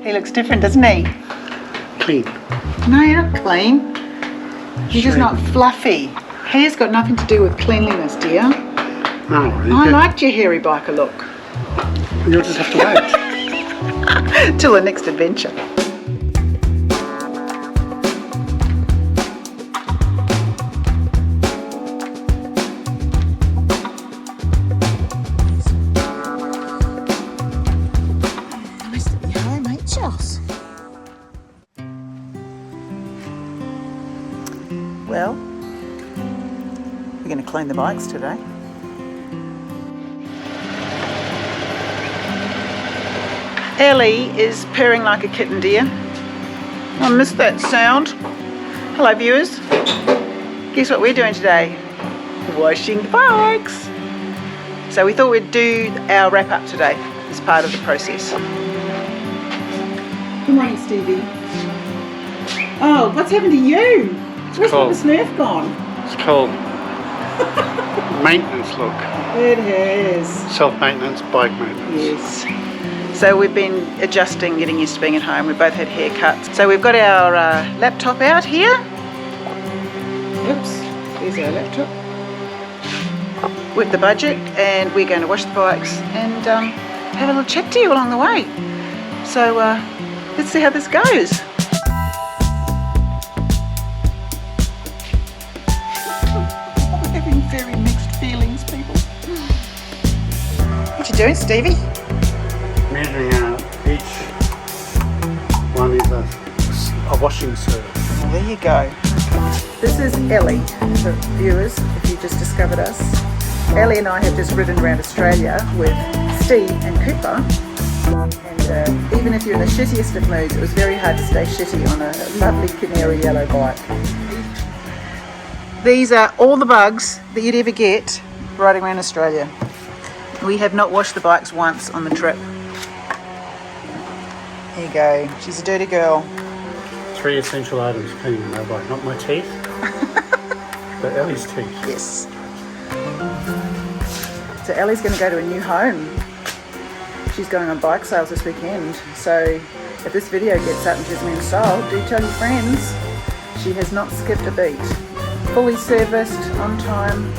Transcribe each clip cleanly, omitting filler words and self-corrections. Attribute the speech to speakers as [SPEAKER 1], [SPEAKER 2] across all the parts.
[SPEAKER 1] He looks different, doesn't he?
[SPEAKER 2] Clean.
[SPEAKER 1] No, you're not clean. You're just not fluffy. Hair's got nothing to do with cleanliness, dear.
[SPEAKER 2] No.
[SPEAKER 1] I liked your hairy biker look.
[SPEAKER 2] You'll just have to wait.
[SPEAKER 1] Till the next adventure. Well, we're going to clean the bikes today. Ellie is purring like a kitten, dear. I missed that sound. Hello, viewers. Guess what we're doing today? Washing the bikes. So we thought we'd do our wrap up today as part of the process. Good morning, Stevie. Oh, what's happened to you? Where's Papa Smurf gone?
[SPEAKER 2] It's called maintenance look.
[SPEAKER 1] It is.
[SPEAKER 2] Self-maintenance, bike maintenance.
[SPEAKER 1] Yes. So we've been adjusting, getting used to being at home. We both had haircuts. So we've got our laptop out here. Oops, there's our laptop. With the budget, and we're going to wash the bikes and have a little chat to you along the way. So let's see how this goes. Very mixed feelings, people. What you doing, Stevie?
[SPEAKER 2] Measuring out each one is a washing surface.
[SPEAKER 1] Well, there you go. This is Ellie, for viewers, if you just discovered us. Ellie and I have just ridden around Australia with Steve and Cooper. And even if you're in the shittiest of moods, it was very hard to stay shitty on a lovely canary yellow bike. These are all the bugs that you'd ever get riding around Australia. We have not washed the bikes once on the trip. Here you go. She's a dirty girl.
[SPEAKER 2] 3 essential items cleaning my bike. Not my teeth, but Ellie's teeth.
[SPEAKER 1] Yes. So Ellie's going to go to a new home. She's going on bike sales this weekend. So if this video gets up and she's been sold, do tell your friends. She has not skipped a beat. Fully serviced, on time,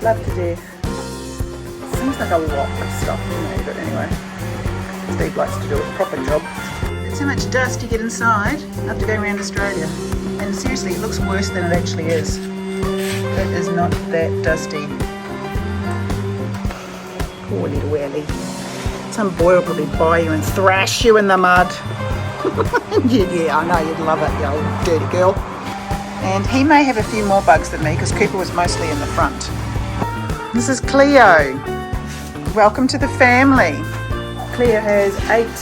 [SPEAKER 1] loved to death. Seems like a lot of stuff to me, but anyway, Steve likes to do a proper job. That's how much dust you get inside after going around Australia. And seriously, it looks worse than it actually is. It is not that dusty. Poor little Ellie. Some boy will probably buy you and thrash you in the mud. Yeah, I know you'd love it, you old dirty girl. And he may have a few more bugs than me because Cooper was mostly in the front. This is Cleo. Welcome to the family. Cleo has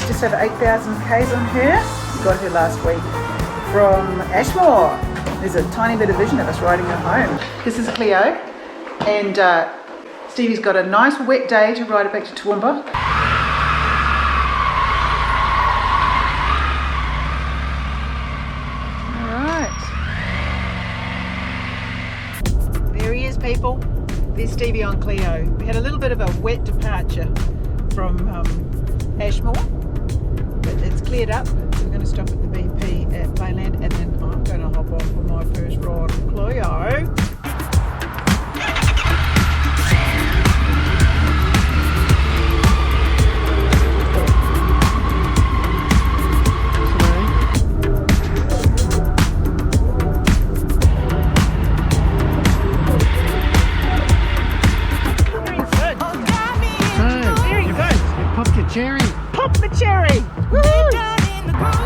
[SPEAKER 1] just over 8,000 Ks on her. We got her last week from Ashmore. There's a tiny bit of vision of us riding her home. This is Cleo, and Stevie's got a nice wet day to ride it back to Toowoomba. People, there's Stevie on Cleo. We had a little bit of a wet departure from Ashmore, but it's cleared up, so we're going to stop at the BP at Playland, and then I'm going to hop off for my first ride on Cleo.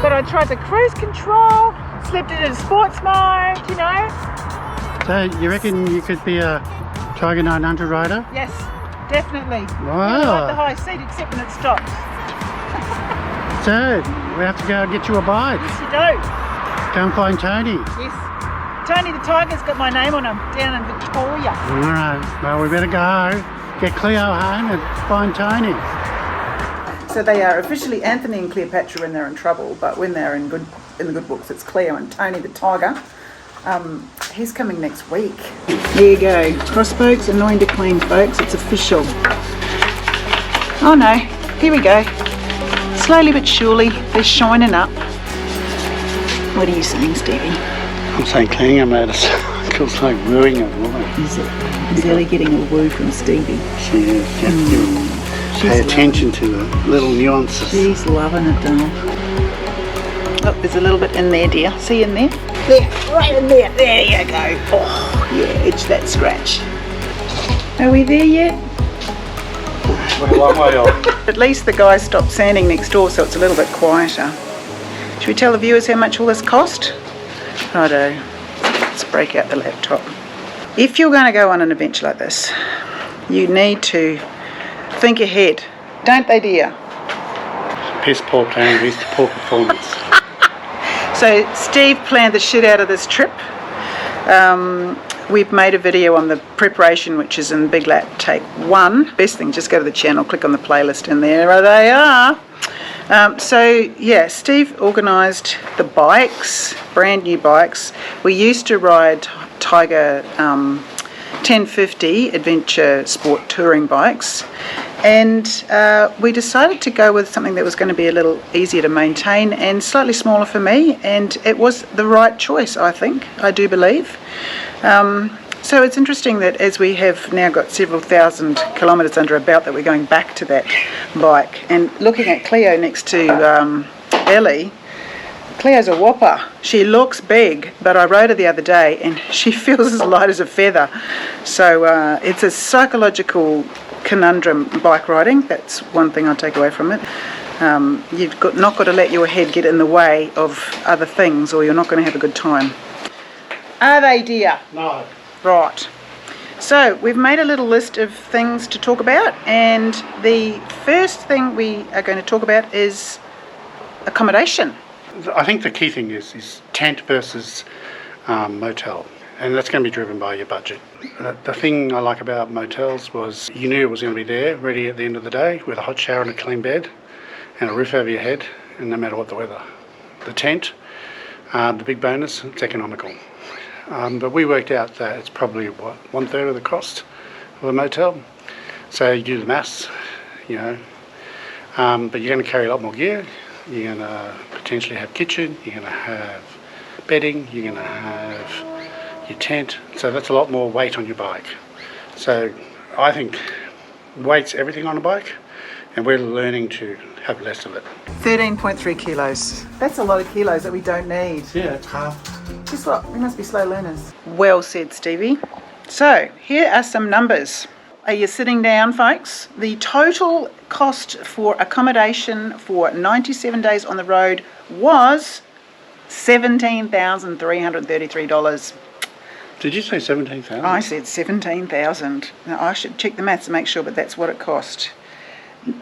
[SPEAKER 1] But I tried the cruise control, slipped it in sports mode, you know.
[SPEAKER 2] So you reckon you could be a Tiger 900 rider?
[SPEAKER 1] Yes, definitely.
[SPEAKER 2] Wow.
[SPEAKER 1] I like the high seat except when it stops.
[SPEAKER 2] So we have to go and get you a bike.
[SPEAKER 1] Yes, you do.
[SPEAKER 2] Go and find Tony.
[SPEAKER 1] Yes. Tony the Tiger's got my name on him down in Victoria.
[SPEAKER 2] All right. Well, we better go. Get Cleo home and find Tony.
[SPEAKER 1] So they are officially Anthony and Cleopatra when they're in trouble, but when they're in the good books, it's Cleo and Tony the Tiger. He's coming next week. There you go. Cross spokes, annoying to clean, folks. It's official. Oh no, here we go. slowly but surely they're shining up. What are you saying, Stevie?
[SPEAKER 2] I'm saying cleaning them out feels like wooing a woman.
[SPEAKER 1] Is it? Is Ellie getting a woo from Stevie?
[SPEAKER 2] She is. You have to pay attention to the little nuances.
[SPEAKER 1] She's loving it, darling. Oh, there's a little bit in there, dear. See in there? There, right in there. There you go. Oh, yeah, it's that scratch. Are we there yet?
[SPEAKER 2] We're a long way off.
[SPEAKER 1] At least the guys stopped sanding next door, so it's a little bit quieter. Should we tell the viewers how much all this cost? Righto. Let's break out the laptop. If you're going to go on an adventure like this, you need to think ahead. Don't they, dear?
[SPEAKER 2] Piss poor planning leads to poor performance.
[SPEAKER 1] So Steve planned the shit out of this trip. We've made a video on the preparation, which is in Big Lap Take 1. Best thing, just go to the channel, click on the playlist, and there they are. So yeah, Steve organised the bikes, brand new bikes. We used to ride Tiger 1050 adventure sport touring bikes, and we decided to go with something that was going to be a little easier to maintain and slightly smaller for me, and it was the right choice, I think. I do believe. So it's interesting that as we have now got several thousand kilometres under our belt, that we're going back to that bike. And looking at Cleo next to Ellie, Cleo's a whopper. She looks big, but I rode her the other day and she feels as light as a feather. So it's a psychological conundrum, bike riding. That's one thing I take away from it. You've not got to let your head get in the way of other things, or you're not going to have a good time. Are they, dear?
[SPEAKER 2] No.
[SPEAKER 1] Right. So we've made a little list of things to talk about, and the first thing we are going to talk about is accommodation.
[SPEAKER 2] I think the key thing is tent versus motel, and that's going to be driven by your budget. The thing I like about motels was you knew it was going to be there, ready at the end of the day, with a hot shower and a clean bed and a roof over your head, and no matter what the weather. The tent, the big bonus, it's economical. But we worked out that it's probably, what, 1/3 of the cost of a motel. So you do the maths, you know. But you're going to carry a lot more gear. You're going to potentially have kitchen. You're going to have bedding. You're going to have your tent. So that's a lot more weight on your bike. So I think weight's everything on a bike, and we're learning to have less of it.
[SPEAKER 1] 13.3 kilos. That's a lot of kilos that we don't need.
[SPEAKER 2] Yeah, it's half.
[SPEAKER 1] Guess what? We must be slow learners. Well said, Stevie. So, here are some numbers. Are you sitting down, folks? The total cost for accommodation for 97 days on the road was $17,333.
[SPEAKER 2] Did you say 17,000?
[SPEAKER 1] I said 17,000. Now, I should check the maths to make sure, but that's what it cost.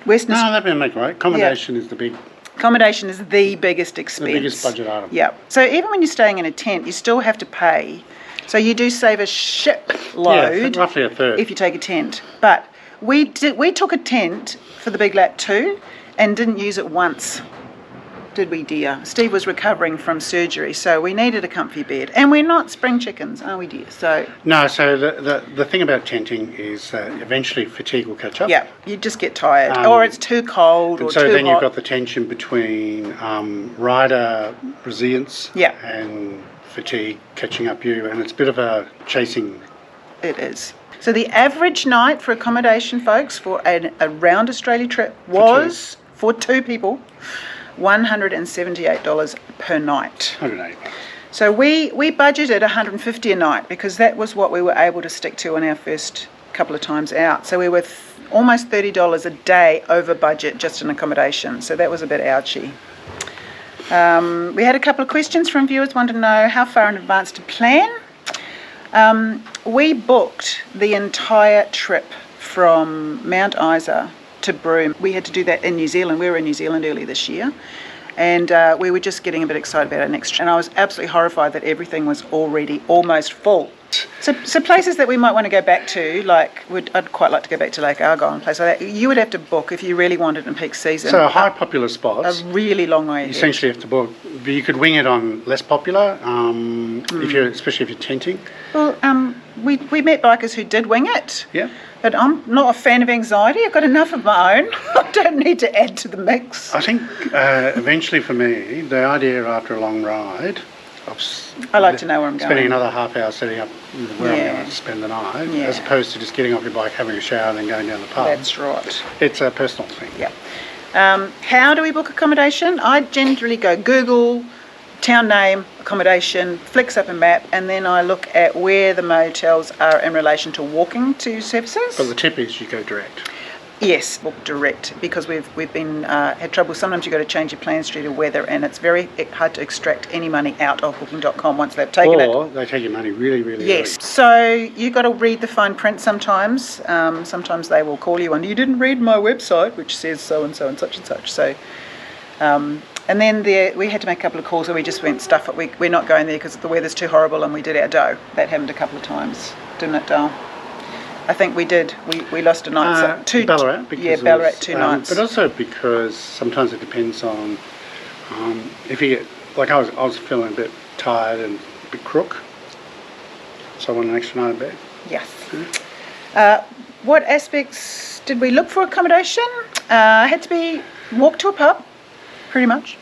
[SPEAKER 1] Western.
[SPEAKER 2] No, that'd be make right. Accommodation is the big.
[SPEAKER 1] Accommodation is the biggest expense.
[SPEAKER 2] The biggest budget item.
[SPEAKER 1] Yeah. So even when you're staying in a tent, you still have to pay. So you do save a shipload.
[SPEAKER 2] Yeah, roughly 1/3.
[SPEAKER 1] If you take a tent. But we took a tent for the Big Lap 2 and didn't use it once. Did we, dear? Steve was recovering from surgery, so we needed a comfy bed. And we're not spring chickens, are we, dear? So
[SPEAKER 2] no, so the thing about tenting is eventually fatigue will catch up.
[SPEAKER 1] yeah, you just get tired. Or it's too cold or
[SPEAKER 2] so
[SPEAKER 1] too
[SPEAKER 2] then
[SPEAKER 1] hot.
[SPEAKER 2] you've got the tension between rider resilience
[SPEAKER 1] Yeah.
[SPEAKER 2] and fatigue catching up you, and it's a bit of a chasing.
[SPEAKER 1] It is. So the average night for accommodation, folks, for a round Australia trip was, for two people, $178 per night.
[SPEAKER 2] 180 bucks.
[SPEAKER 1] So we budgeted $150 a night because that was what we were able to stick to on our first couple of times out. So we were almost $30 a day over budget just in accommodation. So that was a bit ouchy. We had a couple of questions from viewers wanting to know how far in advance to plan. We booked the entire trip from Mount Isa to Broome. We had to do that in New Zealand. We were in New Zealand early this year, and we were just getting a bit excited about our next trip. And I was absolutely horrified that everything was already almost full. So places that we might want to go back to, like I'd quite like to go back to Lake Argyle and places like that. You would have to book if you really wanted in peak season.
[SPEAKER 2] So high popular spots.
[SPEAKER 1] A really long way ahead.
[SPEAKER 2] You essentially have to book. But you could wing it on less popular, especially if you're tenting.
[SPEAKER 1] Well, we met bikers who did wing it.
[SPEAKER 2] Yeah.
[SPEAKER 1] But I'm not a fan of anxiety. I've got enough of my own. I don't need to add to the mix.
[SPEAKER 2] I think eventually for me, the idea after a long ride of
[SPEAKER 1] I like to know where I'm going.
[SPEAKER 2] spending another half hour setting up where I'm
[SPEAKER 1] Yeah.
[SPEAKER 2] going to spend the night,
[SPEAKER 1] Yeah.
[SPEAKER 2] as opposed to just getting off your bike, having a shower, and then going down the pub.
[SPEAKER 1] That's right.
[SPEAKER 2] It's a personal thing.
[SPEAKER 1] Yeah. How do we book accommodation? I generally go Google, town name, accommodation, flicks up a map, and then I look at where the motels are in relation to walking to services.
[SPEAKER 2] But the tip is you go direct.
[SPEAKER 1] Yes, book direct, because we've been had trouble. Sometimes you've got to change your plans due to weather, and it's very hard to extract any money out of booking.com once they've taken it.
[SPEAKER 2] Or they take your money really, really
[SPEAKER 1] Yes, so you've got to read the fine print sometimes. Sometimes they will call you and you didn't read my website, which says so and so and such and such. So, and then we had to make a couple of calls where we just went, stuff it, we're not going there because the weather's too horrible, and we did our dough. That happened a couple of times, didn't it, Dale? I think we did. We lost a night.
[SPEAKER 2] Ballarat. Because
[SPEAKER 1] yeah, Ballarat 2 nights.
[SPEAKER 2] But also because sometimes it depends on if you get, like I was feeling a bit tired and a bit crook, so I want an extra night of bed.
[SPEAKER 1] Yes. What aspects did we look for accommodation? Had to be walk to a pub, pretty much.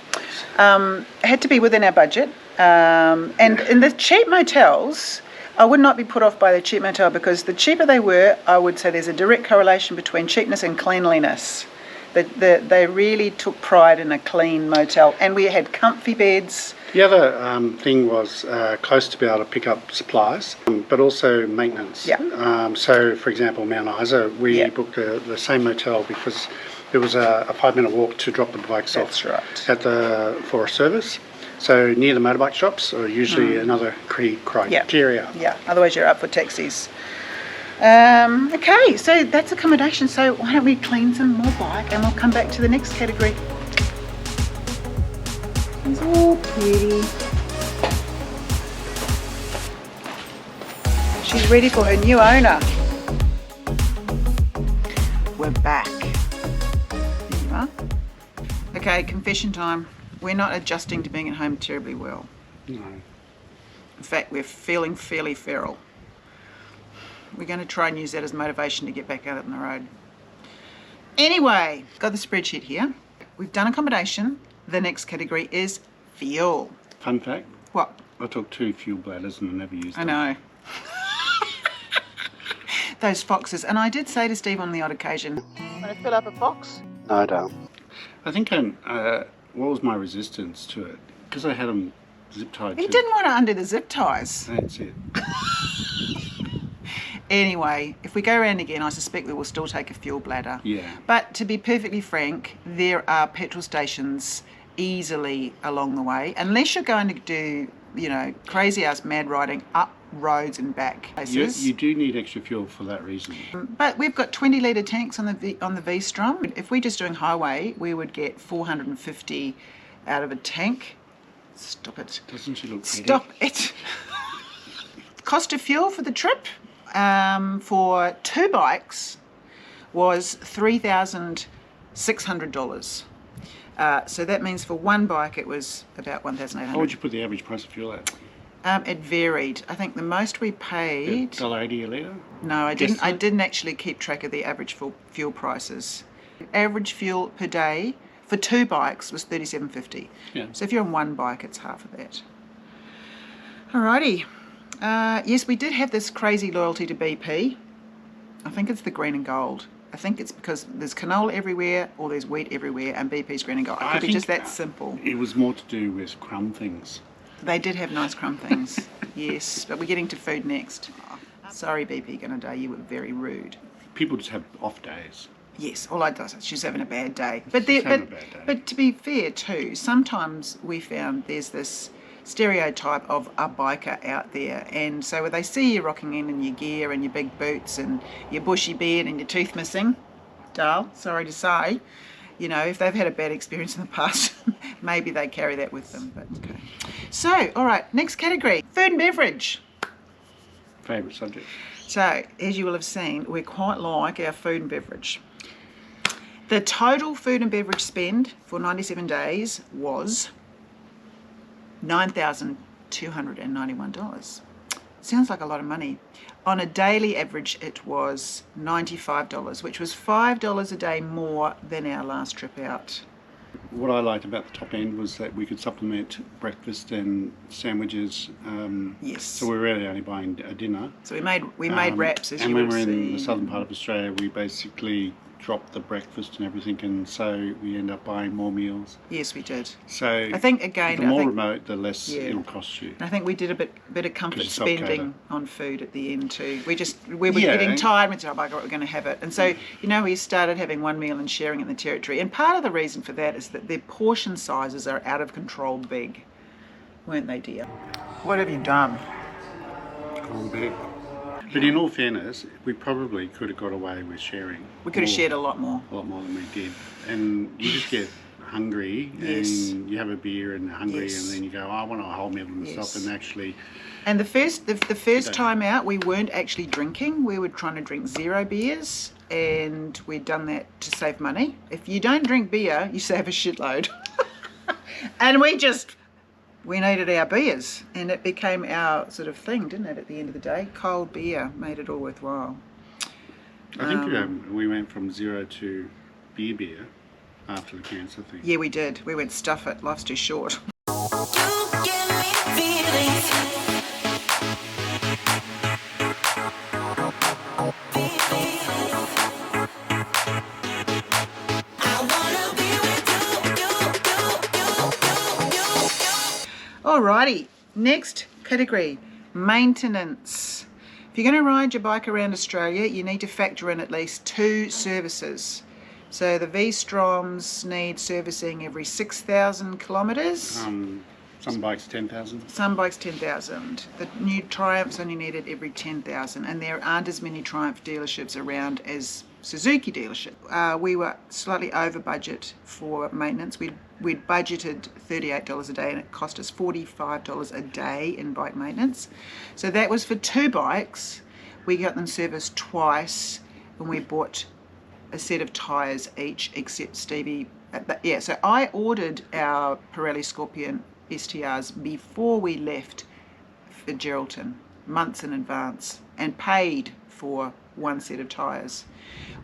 [SPEAKER 1] Had to be within our budget. And in the cheap motels, I would not be put off by the cheap motel, because the cheaper they were, I would say there's a direct correlation between cheapness and cleanliness. They really took pride in a clean motel, and we had comfy beds.
[SPEAKER 2] The other thing was close to be able to pick up supplies, but also maintenance.
[SPEAKER 1] Yeah.
[SPEAKER 2] So, for example, Mount Isa, we booked the same motel because there was a 5-minute walk to drop the bikes off at for a service. So near the motorbike shops are usually another criteria.
[SPEAKER 1] Yeah, otherwise you're up for taxis. Okay, so that's accommodation. So why don't we clean some more bike and we'll come back to the next category. It's all pretty. She's ready for her new owner. We're back. There you are. Okay, confession time. We're not adjusting to being at home terribly well.
[SPEAKER 2] No.
[SPEAKER 1] In fact, we're feeling fairly feral. We're going to try and use that as motivation to get back out on the road. Anyway, got the spreadsheet here. We've done accommodation. The next category is fuel.
[SPEAKER 2] Fun fact.
[SPEAKER 1] What?
[SPEAKER 2] I took 2 fuel bladders and I never used them.
[SPEAKER 1] I know. Those foxes. And I did say to Steve on the odd occasion, want to fill up a fox?
[SPEAKER 2] No, I don't. I think what was my resistance to it? Because I had them zip tied.
[SPEAKER 1] He didn't want to undo the zip ties.
[SPEAKER 2] That's it.
[SPEAKER 1] Anyway, if we go around again, I suspect we will still take a fuel bladder.
[SPEAKER 2] Yeah.
[SPEAKER 1] But to be perfectly frank, there are petrol stations easily along the way, unless you're going to do, crazy ass mad riding up roads and back places.
[SPEAKER 2] You do need extra fuel for that reason.
[SPEAKER 1] But we've got 20-litre tanks on the V-Strom. If we're just doing highway, we would get 450 out of a tank. Stop it.
[SPEAKER 2] Doesn't she look pretty?
[SPEAKER 1] Stop it. Cost of fuel for the trip for 2 bikes was $3,600. So that means for 1 bike it was about $1,800.
[SPEAKER 2] What would you put the average price of fuel at?
[SPEAKER 1] It varied. I think the most we paid...
[SPEAKER 2] $1.80 a litre?
[SPEAKER 1] No, I didn't actually keep track of the average fuel prices. Average fuel per day for 2 bikes was $37.50.
[SPEAKER 2] Yeah.
[SPEAKER 1] So if you're on 1 bike, it's half of that. Alrighty. Yes, we did have this crazy loyalty to BP. I think it's the green and gold. I think it's because there's canola everywhere or there's wheat everywhere and BP's green and gold. It could be just that simple.
[SPEAKER 2] It was more to do with crumb things.
[SPEAKER 1] They did have nice crumb things, yes, but we're getting to food next. Sorry, BP Gunnaday, you were very rude.
[SPEAKER 2] People just have off days.
[SPEAKER 1] Yes, all I do is she's having a bad day.
[SPEAKER 2] But
[SPEAKER 1] to be fair too, sometimes we found there's this stereotype of a biker out there, and so when they see you rocking in your gear and your big boots and your bushy beard and your tooth missing, Dale, sorry to say, if they've had a bad experience in the past, maybe they carry that with them. But okay. So, all right, next category, food and beverage.
[SPEAKER 2] Favourite subject.
[SPEAKER 1] So, as you will have seen, we're quite like our food and beverage. The total food and beverage spend for 97 days was $9,291. sounds like a lot of money. On a daily average, it was $95, which was $5 a day more than our last trip out.
[SPEAKER 2] What I liked about the top end was that we could supplement breakfast and sandwiches.
[SPEAKER 1] Yes.
[SPEAKER 2] So we're really only buying a dinner.
[SPEAKER 1] So we made wraps, as
[SPEAKER 2] and
[SPEAKER 1] you
[SPEAKER 2] when
[SPEAKER 1] would
[SPEAKER 2] we're
[SPEAKER 1] see.
[SPEAKER 2] in the southern part of Australia, we basically drop the breakfast and everything, and so we end up buying more meals.
[SPEAKER 1] Yes, we did.
[SPEAKER 2] So
[SPEAKER 1] I think again,
[SPEAKER 2] the more remote, the less
[SPEAKER 1] yeah,
[SPEAKER 2] it'll cost you.
[SPEAKER 1] And I think we did a bit of comfort
[SPEAKER 2] you
[SPEAKER 1] spending on food at the end too. We were getting tired. We said, "Oh my God, we're going to have it." And so we started having one meal and sharing in the territory. And part of the reason for that is that their portion sizes are out of control big, weren't they, dear? What have you done?
[SPEAKER 2] Gone big. But in all fairness, we probably could have got away with sharing.
[SPEAKER 1] We could have shared a lot more.
[SPEAKER 2] A lot more than we did. And you just get hungry and you have a beer and hungry and then you go, I want a whole meal to myself and actually...
[SPEAKER 1] And the first time out, we weren't actually drinking. We were trying to drink 0 beers, and we'd done that to save money. If you don't drink beer, you save a shitload. And we needed our beers, and it became our sort of thing, didn't it, at the end of the day? Cold beer made it all worthwhile.
[SPEAKER 2] I think we went from 0 to beer after the cancer thing.
[SPEAKER 1] Yeah, we did. We went, stuff it, life's too short. Alrighty, next category, maintenance. If you're going to ride your bike around Australia, you need to factor in at least 2 services. So the V-Stroms need servicing every 6,000 kilometres.
[SPEAKER 2] Some bikes 10,000.
[SPEAKER 1] Some bikes 10,000. The new Triumphs only need it every 10,000, and there aren't as many Triumph dealerships around as Suzuki dealership. We were slightly over budget for maintenance. We'd budgeted $38 a day, and it cost us $45 a day in bike maintenance. So that was for 2 bikes. We got them serviced twice, and we bought a set of tyres each, except Stevie. So I ordered our Pirelli Scorpion STRs before we left for Geraldton, months in advance, and paid for 1 set of tyres.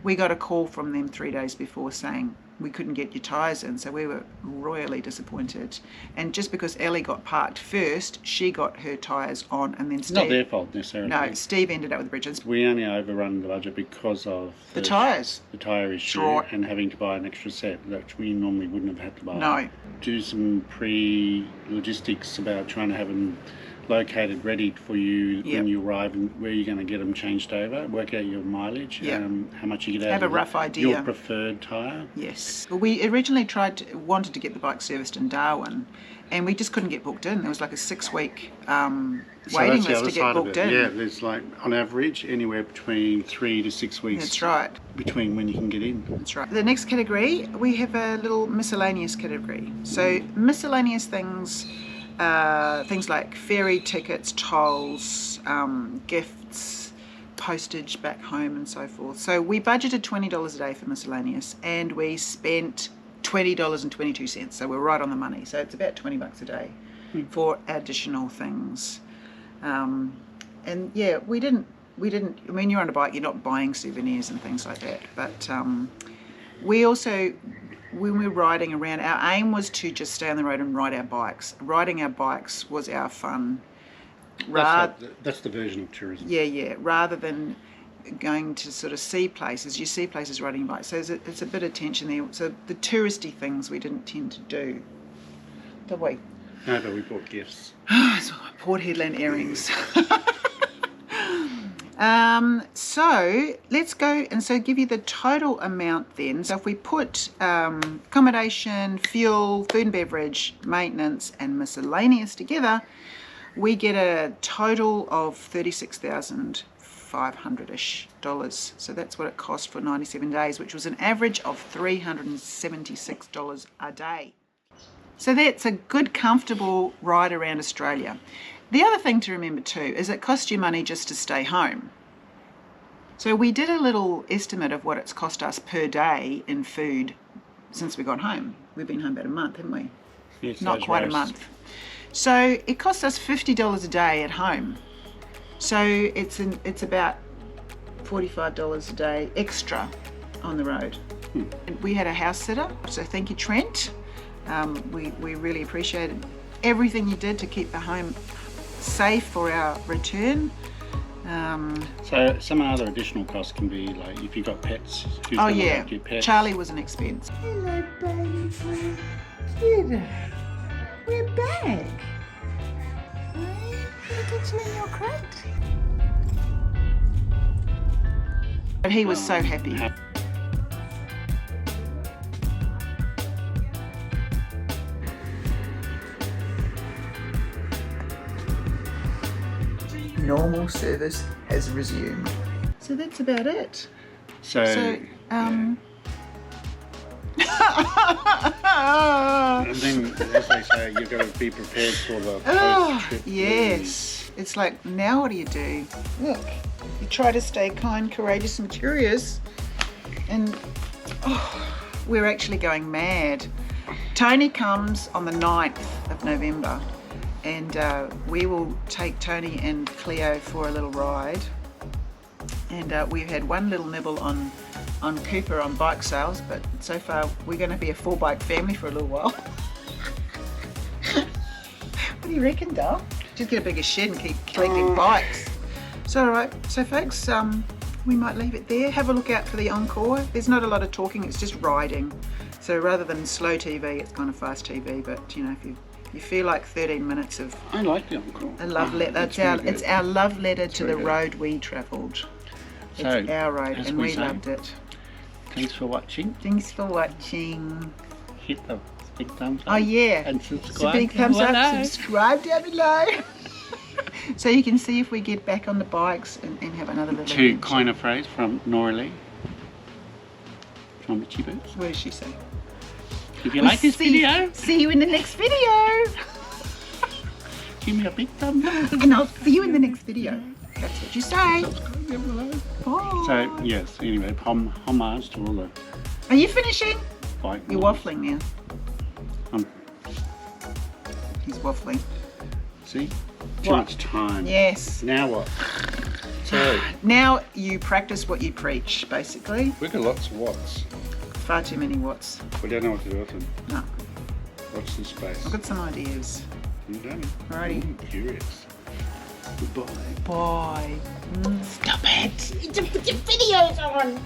[SPEAKER 1] We got a call from them 3 days before saying we couldn't get your tyres in, so we were royally disappointed. And just because Ellie got parked first, she got her tyres on, and then Steve...
[SPEAKER 2] Not their fault necessarily.
[SPEAKER 1] No, Steve ended up with bridges.
[SPEAKER 2] We only overrun the budget because of
[SPEAKER 1] the tyres.
[SPEAKER 2] The tyre issue and having to buy an extra set that we normally wouldn't have had to buy.
[SPEAKER 1] No.
[SPEAKER 2] Do some pre-logistics about trying to have them located ready for you when you arrive, and where you're going to get them changed over, work out your mileage, how much you get out
[SPEAKER 1] have
[SPEAKER 2] of
[SPEAKER 1] a rough idea.
[SPEAKER 2] Your preferred tyre.
[SPEAKER 1] Yes. Well, we originally wanted to get the bike serviced in Darwin, and we just couldn't get booked in. There was like a 6-week waiting list to get booked in.
[SPEAKER 2] Yeah, there's like on average anywhere between 3 to 6 weeks.
[SPEAKER 1] That's right.
[SPEAKER 2] Between when you can get in.
[SPEAKER 1] That's right. The next category, we have a little miscellaneous category. So miscellaneous things like ferry tickets, tolls, gifts, postage back home and so forth. So we budgeted $20 a day for miscellaneous, and we spent $20.22. So we're right on the money. So it's about $20 a day for additional things. And yeah, we didn't, I mean, you're on a bike, you're not buying souvenirs and things like that. But we also, when we were riding around, our aim was to just stay on the road and ride our bikes. Riding our bikes was our fun.
[SPEAKER 2] That's the version of tourism.
[SPEAKER 1] Yeah. Rather than going to sort of see places, you see places riding bikes. So it's a bit of tension there. So the touristy things we didn't tend to do. Did we?
[SPEAKER 2] No, but we bought gifts.
[SPEAKER 1] So Port Headland earrings. So let's go and give you the total amount then. So if we put accommodation, fuel, food and beverage, maintenance and miscellaneous together, we get a total of $36,500-ish. So that's what it cost for 97 days, which was an average of $376 a day. So that's a good, comfortable ride around Australia. The other thing to remember too is it costs you money just to stay home. So we did a little estimate of what it's cost us per day in food since we got home. We've been home about a month, haven't we?
[SPEAKER 2] Yes,
[SPEAKER 1] not quite a month. So it cost us $50 a day at home. So it's about $45 a day extra on the road. And we had a house sitter, so thank you, Trent. We really appreciated everything you did to keep the home safe for our return.
[SPEAKER 2] So some other additional costs can be like if you've got pets. Who's
[SPEAKER 1] Oh
[SPEAKER 2] gonna
[SPEAKER 1] yeah,
[SPEAKER 2] look after your pets?
[SPEAKER 1] Charlie was an expense. Hello, baby. G'day. We're back. Look at you in your crate. But he was so happy. Normal service has resumed. So that's about it.
[SPEAKER 2] So
[SPEAKER 1] And
[SPEAKER 2] then, as they say, you've got to be prepared for the
[SPEAKER 1] oh,
[SPEAKER 2] post-trip
[SPEAKER 1] yes. It's like, now what do you do? Look, you try to stay kind, courageous and curious, and we're actually going mad. Tony comes on the 9th of November, and we will take Tony and Cleo for a little ride. And we've had one little nibble on Cooper on bike sales, but so far we're going to be a 4-bike family for a little while. What do you reckon, Dal? Just get a bigger shed and keep collecting bikes. So alright, so folks, we might leave it there. Have a look out for the encore. There's not a lot of talking, it's just riding. So rather than slow TV, it's kind of fast TV, but you know, if you feel like 13 minutes of
[SPEAKER 2] I like the encore.
[SPEAKER 1] a love letter, it's our love letter to the road we travelled.
[SPEAKER 2] So,
[SPEAKER 1] It's our road,
[SPEAKER 2] as
[SPEAKER 1] and
[SPEAKER 2] we
[SPEAKER 1] we
[SPEAKER 2] say,
[SPEAKER 1] loved it.
[SPEAKER 2] Thanks for watching.
[SPEAKER 1] Thanks for watching.
[SPEAKER 2] Hit the big thumbs up.
[SPEAKER 1] Oh yeah,
[SPEAKER 2] And subscribe.
[SPEAKER 1] So big thumbs
[SPEAKER 2] down
[SPEAKER 1] up,
[SPEAKER 2] below.
[SPEAKER 1] subscribe down below. So you can see if we get back on the bikes and have another little
[SPEAKER 2] To
[SPEAKER 1] adventure.
[SPEAKER 2] coin a phrase from Nora Lee from Itchy Boots.
[SPEAKER 1] What does she say?
[SPEAKER 2] If you like this video,
[SPEAKER 1] See you in the next video.
[SPEAKER 2] give me a big thumbs up.
[SPEAKER 1] And I'll see you in the next video. That's what you say.
[SPEAKER 2] Subscribe down below.
[SPEAKER 1] Bye.
[SPEAKER 2] So yes, anyway, homage to all the
[SPEAKER 1] Are you finishing?
[SPEAKER 2] bike.
[SPEAKER 1] You're
[SPEAKER 2] models.
[SPEAKER 1] waffling now. He's waffling.
[SPEAKER 2] See? Too
[SPEAKER 1] What?
[SPEAKER 2] much time.
[SPEAKER 1] Yes.
[SPEAKER 2] Now what? So
[SPEAKER 1] Now you practice what you preach, basically.
[SPEAKER 2] we've got lots of watts.
[SPEAKER 1] Far too many watts.
[SPEAKER 2] We don't know what to do with them.
[SPEAKER 1] No,
[SPEAKER 2] Watch this space.
[SPEAKER 1] I've got some ideas.
[SPEAKER 2] You don't.
[SPEAKER 1] Alrighty.
[SPEAKER 2] I'm curious. Goodbye.
[SPEAKER 1] Bye. Stop it. You just put your videos on.